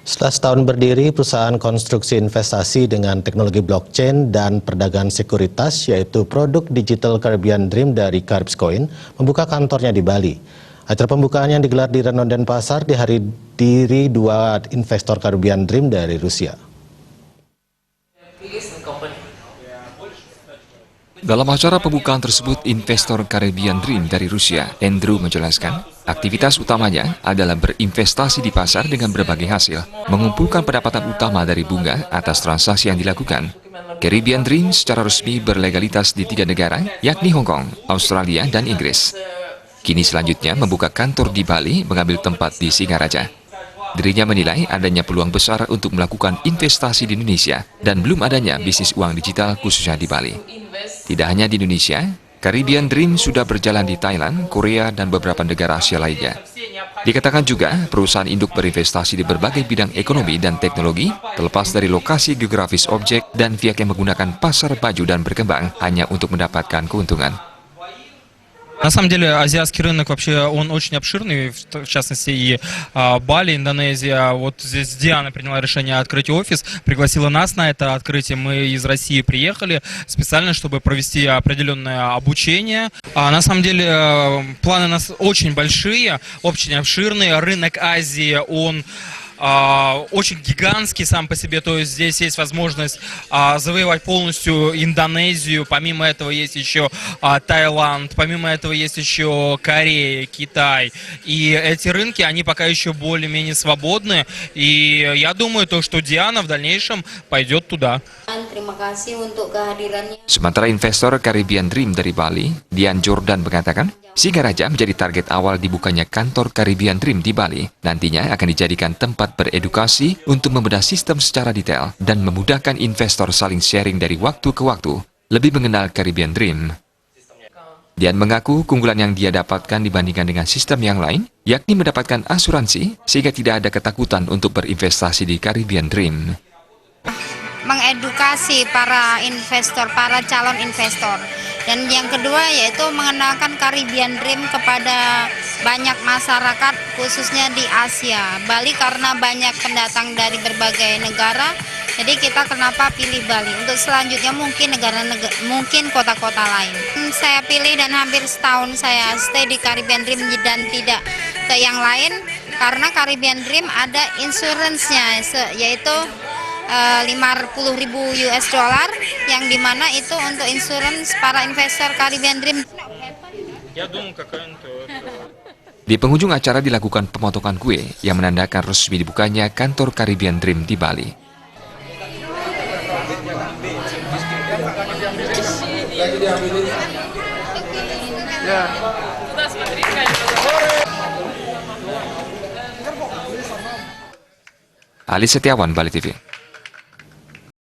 Setelah setahun berdiri, perusahaan konstruksi investasi dengan teknologi blockchain dan perdagangan sekuritas, yaitu produk digital Caribbean Dream dari Caribscoin, membuka kantornya di Bali. Acara pembukaan yang digelar di Renon Denpasar dihadiri dua investor Caribbean Dream dari Rusia. Dalam acara pembukaan tersebut, investor Caribbean Dream dari Rusia, Andrew, menjelaskan, aktivitas utamanya adalah berinvestasi di pasar dengan berbagai hasil, mengumpulkan pendapatan utama dari bunga atas transaksi yang dilakukan. Caribbean Dream secara resmi berlegalitas di 3 negara, yakni Hong Kong, Australia, dan Inggris. Kini selanjutnya membuka kantor di Bali, mengambil tempat di Singaraja. Dirinya menilai adanya peluang besar untuk melakukan investasi di Indonesia dan belum adanya bisnis uang digital khususnya di Bali. Tidak hanya di Indonesia, Caribbean Dream sudah berjalan di Thailand, Korea, dan beberapa negara Asia lainnya. Dikatakan juga, perusahaan induk berinvestasi di berbagai bidang ekonomi dan teknologi, terlepas dari lokasi geografis objek dan pihak yang menggunakan pasar baju dan berkembang hanya untuk mendapatkan keuntungan. На самом деле, азиатский рынок вообще, он очень обширный, в частности и Бали, Индонезия. Вот здесь Диана приняла решение открыть офис, пригласила нас на это открытие. Мы из России приехали специально, чтобы провести определенное обучение. На самом деле, планы у нас очень большие, очень обширные. Рынок Азии, он очень гигантский сам по себе, то есть здесь есть возможность завоевать полностью Индонезию, помимо этого есть еще Таиланд, помимо этого есть еще Корея, Китай, и эти рынки, они пока еще более-менее свободны, и я думаю, что Диана в дальнейшем пойдет туда. Sementara investor Caribbean Dream dari Bali, Dian Jordan, mengatakan, Singaraja menjadi target awal dibukanya kantor Caribbean Dream di Bali. Nantinya akan dijadikan tempat beredukasi untuk membedah sistem secara detail dan memudahkan investor saling sharing dari waktu ke waktu, lebih mengenal Caribbean Dream. Dian mengaku keunggulan yang dia dapatkan dibandingkan dengan sistem yang lain, yakni mendapatkan asuransi sehingga tidak ada ketakutan untuk berinvestasi di Caribbean Dream. Mengedukasi para investor, para calon investor. Dan yang kedua yaitu mengenalkan Caribbean Dream kepada banyak masyarakat khususnya di Asia. Bali karena banyak pendatang dari berbagai negara, jadi kita kenapa pilih Bali. Untuk selanjutnya mungkin mungkin kota-kota lain. Saya pilih dan hampir setahun saya stay di Caribbean Dream dan tidak ke yang lain karena Caribbean Dream ada insurance-nya yaitu 50.000 US dollar yang dimana itu untuk insurance para investor Caribbean Dream. Di penghujung acara dilakukan pemotongan kue yang menandakan resmi dibukanya kantor Caribbean Dream di Bali. Ali Setiawan, Bali TV.